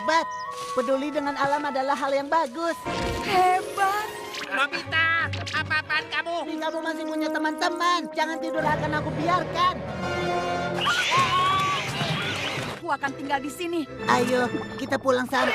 hebat. Peduli dengan alam adalah hal yang bagus. Hebat. Nobita, apa-apaan kamu? Tapi kamu masih punya teman-teman. Jangan tidur, akan aku biarkan. Aku akan tinggal di sini. Ayo, kita pulang sana.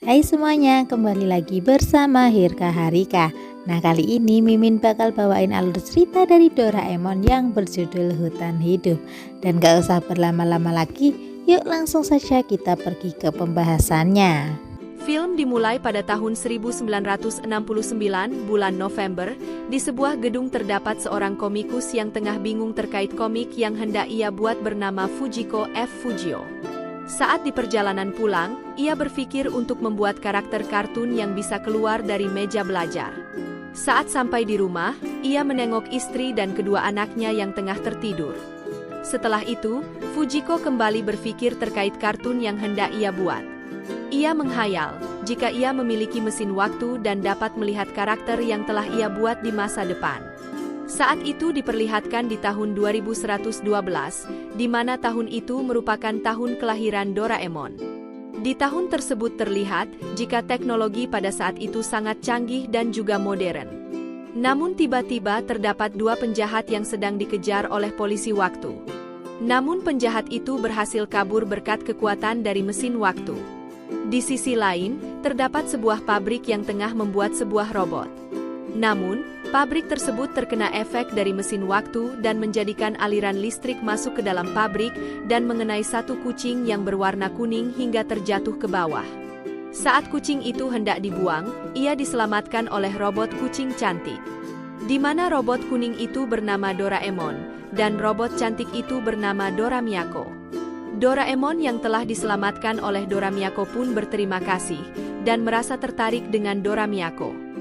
Hai semuanya, kembali lagi bersama Hirka Harika. Nah, kali ini Mimin bakal bawain alur cerita dari Doraemon yang berjudul Hutan Hidup. Dan gak usah berlama-lama lagi, yuk langsung saja kita pergi ke pembahasannya. Film dimulai pada tahun 1969, bulan November. Di sebuah gedung terdapat seorang komikus yang tengah bingung terkait komik yang hendak ia buat bernama Fujiko F. Fujio. Saat di perjalanan pulang, ia berpikir untuk membuat karakter kartun yang bisa keluar dari meja belajar. Saat sampai di rumah, ia menengok istri dan kedua anaknya yang tengah tertidur. Setelah itu, Fujiko kembali berpikir terkait kartun yang hendak ia buat. Ia menghayal, jika ia memiliki mesin waktu dan dapat melihat karakter yang telah ia buat di masa depan. Saat itu diperlihatkan di tahun 2112, di mana tahun itu merupakan tahun kelahiran Doraemon. Di tahun tersebut terlihat, jika teknologi pada saat itu sangat canggih dan juga modern. Namun tiba-tiba terdapat dua penjahat yang sedang dikejar oleh polisi waktu. Namun penjahat itu berhasil kabur berkat kekuatan dari mesin waktu. Di sisi lain, terdapat sebuah pabrik yang tengah membuat sebuah robot. Namun, pabrik tersebut terkena efek dari mesin waktu dan menjadikan aliran listrik masuk ke dalam pabrik dan mengenai satu kucing yang berwarna kuning hingga terjatuh ke bawah. Saat kucing itu hendak dibuang, ia diselamatkan oleh robot kucing cantik. Di mana robot kuning itu bernama Doraemon, dan robot cantik itu bernama Dora Miyako. Doraemon yang telah diselamatkan oleh Dora Miyako pun berterima kasih, dan merasa tertarik dengan Dora Miyako.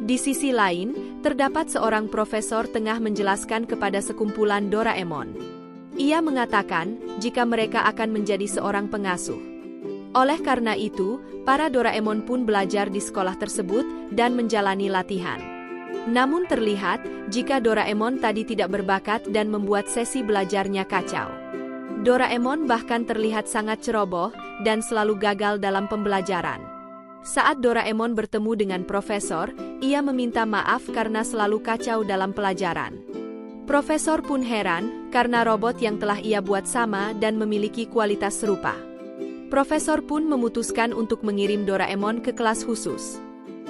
Di sisi lain, terdapat seorang profesor tengah menjelaskan kepada sekumpulan Doraemon. Ia mengatakan, jika mereka akan menjadi seorang pengasuh. Oleh karena itu, para Doraemon pun belajar di sekolah tersebut dan menjalani latihan. Namun terlihat, jika Doraemon tadi tidak berbakat dan membuat sesi belajarnya kacau. Doraemon bahkan terlihat sangat ceroboh dan selalu gagal dalam pembelajaran. Saat Doraemon bertemu dengan profesor, ia meminta maaf karena selalu kacau dalam pelajaran. Profesor pun heran karena robot yang telah ia buat sama dan memiliki kualitas serupa. Profesor pun memutuskan untuk mengirim Doraemon ke kelas khusus.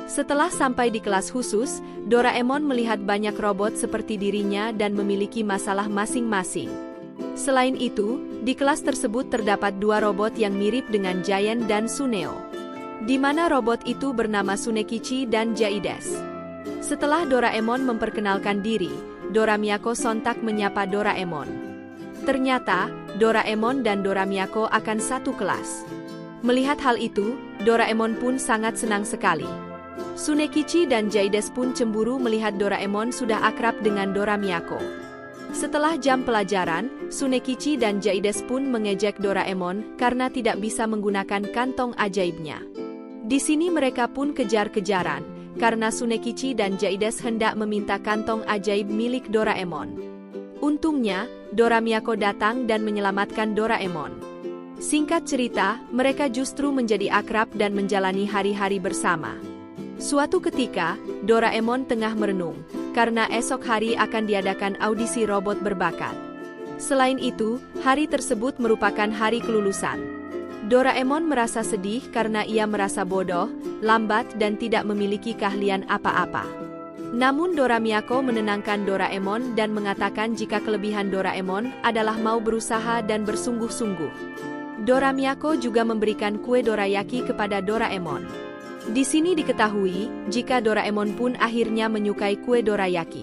Setelah sampai di kelas khusus, Doraemon melihat banyak robot seperti dirinya dan memiliki masalah masing-masing. Selain itu, di kelas tersebut terdapat dua robot yang mirip dengan Giant dan Suneo. Di mana robot itu bernama Tsunekichi dan Jaides. Setelah Doraemon memperkenalkan diri, Dora Miyako sontak menyapa Doraemon. Ternyata, Doraemon dan Dora Miyako akan satu kelas. Melihat hal itu, Doraemon pun sangat senang sekali. Tsunekichi dan Jaides pun cemburu melihat Doraemon sudah akrab dengan Dora Miyako. Setelah jam pelajaran, Tsunekichi dan Jaides pun mengejek Doraemon karena tidak bisa menggunakan kantong ajaibnya. Di sini mereka pun kejar-kejaran, karena Tsunekichi dan Jaides hendak meminta kantong ajaib milik Doraemon. Untungnya, Dora Miyako datang dan menyelamatkan Doraemon. Singkat cerita, mereka justru menjadi akrab dan menjalani hari-hari bersama. Suatu ketika, Doraemon tengah merenung, karena esok hari akan diadakan audisi robot berbakat. Selain itu, hari tersebut merupakan hari kelulusan. Doraemon merasa sedih karena ia merasa bodoh, lambat dan tidak memiliki keahlian apa-apa. Namun Dora Miyako menenangkan Doraemon dan mengatakan jika kelebihan Doraemon adalah mau berusaha dan bersungguh-sungguh. Dora Miyako juga memberikan kue dorayaki kepada Doraemon. Di sini diketahui, jika Doraemon pun akhirnya menyukai kue dorayaki.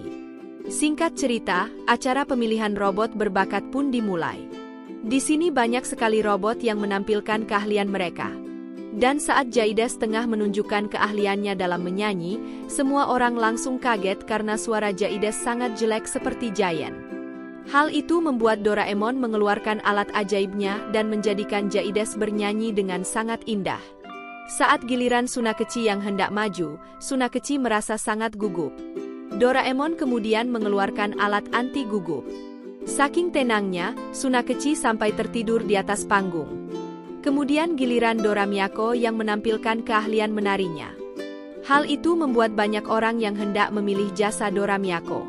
Singkat cerita, acara pemilihan robot berbakat pun dimulai. Di sini banyak sekali robot yang menampilkan keahlian mereka. Dan saat Jaides tengah menunjukkan keahliannya dalam menyanyi, semua orang langsung kaget karena suara Jaides sangat jelek seperti Giant. Hal itu membuat Doraemon mengeluarkan alat ajaibnya dan menjadikan Jaides bernyanyi dengan sangat indah. Saat giliran Tsunekichi yang hendak maju, Tsunekichi merasa sangat gugup. Doraemon kemudian mengeluarkan alat anti gugup. Saking tenangnya, Suna Keci sampai tertidur di atas panggung. Kemudian giliran Dora Miyako yang menampilkan keahlian menarinya. Hal itu membuat banyak orang yang hendak memilih jasa Dora Miyako.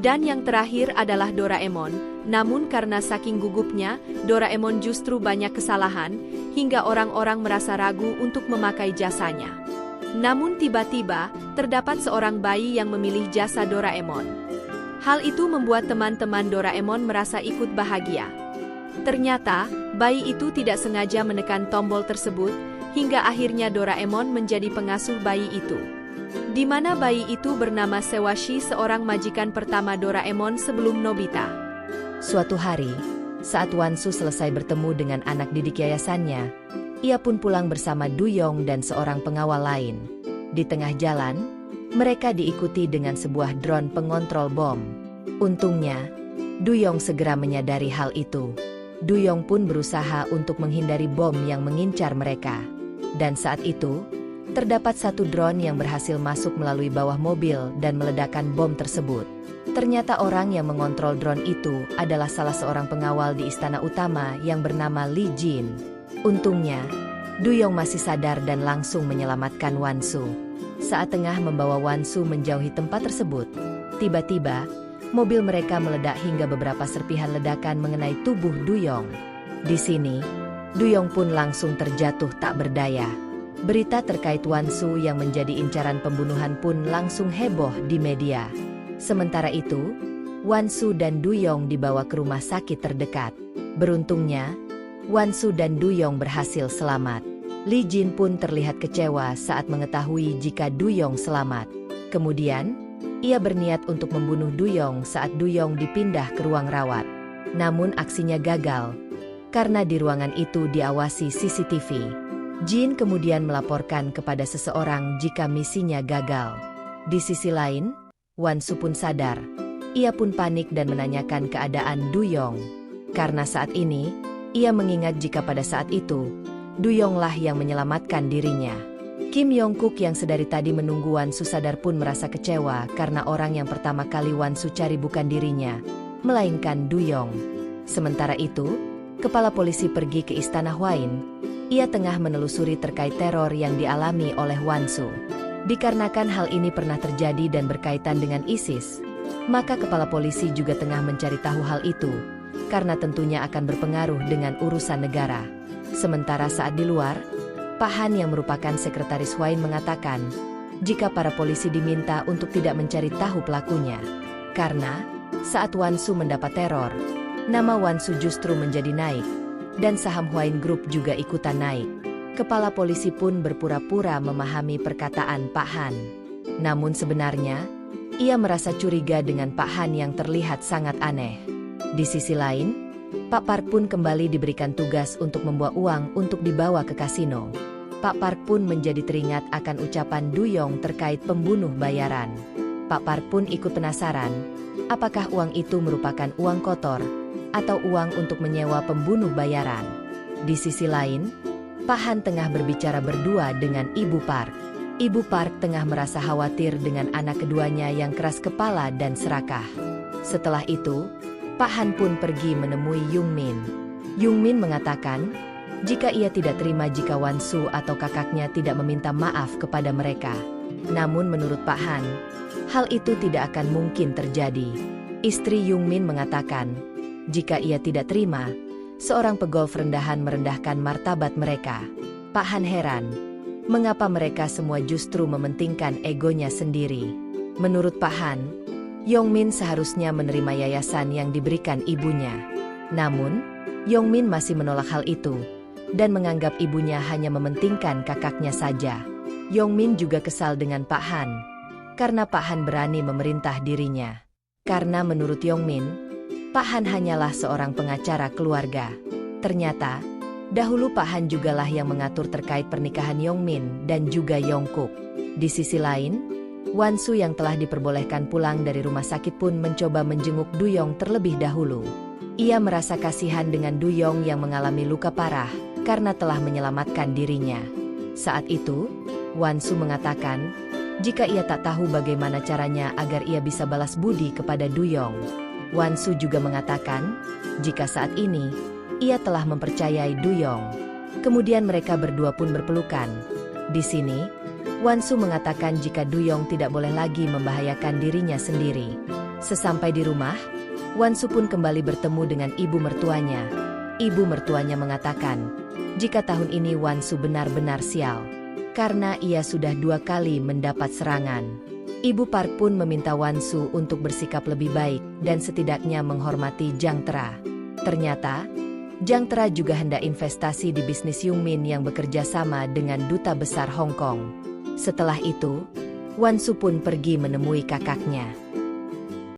Dan yang terakhir adalah Doraemon, namun karena saking gugupnya, Doraemon justru banyak kesalahan, hingga orang-orang merasa ragu untuk memakai jasanya. Namun tiba-tiba, terdapat seorang bayi yang memilih jasa Doraemon. Hal itu membuat teman-teman Doraemon merasa ikut bahagia. Ternyata, bayi itu tidak sengaja menekan tombol tersebut, hingga akhirnya Doraemon menjadi pengasuh bayi itu. Di mana bayi itu bernama Sewashi, seorang majikan pertama Doraemon sebelum Nobita. Suatu hari, saat Wansu selesai bertemu dengan anak didik yayasannya, ia pun pulang bersama Duyong dan seorang pengawal lain. Di tengah jalan, mereka diikuti dengan sebuah drone pengontrol bom. Untungnya, Duyong segera menyadari hal itu. Duyong pun berusaha untuk menghindari bom yang mengincar mereka. Dan saat itu, terdapat satu drone yang berhasil masuk melalui bawah mobil dan meledakkan bom tersebut. Ternyata orang yang mengontrol drone itu adalah salah seorang pengawal di istana utama yang bernama Lee Jin. Untungnya, Duyong masih sadar dan langsung menyelamatkan Wansu. Saat tengah membawa Wansu menjauhi tempat tersebut, tiba-tiba, mobil mereka meledak hingga beberapa serpihan ledakan mengenai tubuh Duyong. Di sini, Duyong pun langsung terjatuh tak berdaya. Berita terkait Wansu yang menjadi incaran pembunuhan pun langsung heboh di media. Sementara itu, Wansu dan Duyong dibawa ke rumah sakit terdekat. Beruntungnya, Wansu dan Duyong berhasil selamat. Lee Jin pun terlihat kecewa saat mengetahui jika Duyong selamat. Kemudian, ia berniat untuk membunuh Duyong saat Duyong dipindah ke ruang rawat. Namun aksinya gagal, karena di ruangan itu diawasi CCTV. Jin kemudian melaporkan kepada seseorang jika misinya gagal. Di sisi lain, Wansu pun sadar. Ia pun panik dan menanyakan keadaan Duyong. Karena saat ini, ia mengingat jika pada saat itu, Duyonglah yang menyelamatkan dirinya. Kim Yong-kuk yang sedari tadi menunggu Wansu sadar pun merasa kecewa karena orang yang pertama kali Wansu cari bukan dirinya, melainkan Duyong. Sementara itu, kepala polisi pergi ke istana Hwain. Ia tengah menelusuri terkait teror yang dialami oleh Wansu. Dikarenakan hal ini pernah terjadi dan berkaitan dengan ISIS, maka kepala polisi juga tengah mencari tahu hal itu, karena tentunya akan berpengaruh dengan urusan negara. Sementara saat di luar, Pak Han yang merupakan sekretaris Hwain mengatakan, jika para polisi diminta untuk tidak mencari tahu pelakunya. Karena, saat Wansu mendapat teror, nama Wansu justru menjadi naik, dan saham Hwain Group juga ikutan naik. Kepala polisi pun berpura-pura memahami perkataan Pak Han. Namun sebenarnya, ia merasa curiga dengan Pak Han yang terlihat sangat aneh. Di sisi lain, Pak Park pun kembali diberikan tugas untuk membawa uang untuk dibawa ke kasino. Pak Park pun menjadi teringat akan ucapan Duyong terkait pembunuh bayaran. Pak Park pun ikut penasaran, apakah uang itu merupakan uang kotor, atau uang untuk menyewa pembunuh bayaran. Di sisi lain, Pak Han tengah berbicara berdua dengan Ibu Park. Ibu Park tengah merasa khawatir dengan anak keduanya yang keras kepala dan serakah. Setelah itu, Pak Han pun pergi menemui Yung Min. Yung Min mengatakan, jika ia tidak terima jika Wansu atau kakaknya tidak meminta maaf kepada mereka. Namun menurut Pak Han, hal itu tidak akan mungkin terjadi. Istri Yung Min mengatakan, jika ia tidak terima, seorang pegolf rendahan merendahkan martabat mereka. Pak Han heran, mengapa mereka semua justru mementingkan egonya sendiri. Menurut Pak Han, Yong Min seharusnya menerima yayasan yang diberikan ibunya. Namun, Yong Min masih menolak hal itu, dan menganggap ibunya hanya mementingkan kakaknya saja. Yong Min juga kesal dengan Pak Han, karena Pak Han berani memerintah dirinya. Karena menurut Yong Min, Pak Han hanyalah seorang pengacara keluarga. Ternyata, dahulu Pak Han jugalah yang mengatur terkait pernikahan Yong Min dan juga Yong-kuk. Di sisi lain, Wansu yang telah diperbolehkan pulang dari rumah sakit pun mencoba menjenguk Duyong terlebih dahulu. Ia merasa kasihan dengan Duyong yang mengalami luka parah karena telah menyelamatkan dirinya. Saat itu, Wansu mengatakan, jika ia tak tahu bagaimana caranya agar ia bisa balas budi kepada Duyong. Wan Su juga mengatakan, jika saat ini, ia telah mempercayai Duyong. Kemudian mereka berdua pun berpelukan. Di sini, Wan Su mengatakan jika Duyong tidak boleh lagi membahayakan dirinya sendiri. Sesampai di rumah, Wan Su pun kembali bertemu dengan ibu mertuanya. Ibu mertuanya mengatakan, jika tahun ini Wan Su benar-benar sial, karena ia sudah 2 kali mendapat serangan. Ibu Park pun meminta Wan Su untuk bersikap lebih baik dan setidaknya menghormati Jang Tera. Ternyata, Jang Tera juga hendak investasi di bisnis Yungmin yang bekerja sama dengan Duta Besar Hong Kong. Setelah itu, Wan Su pun pergi menemui kakaknya.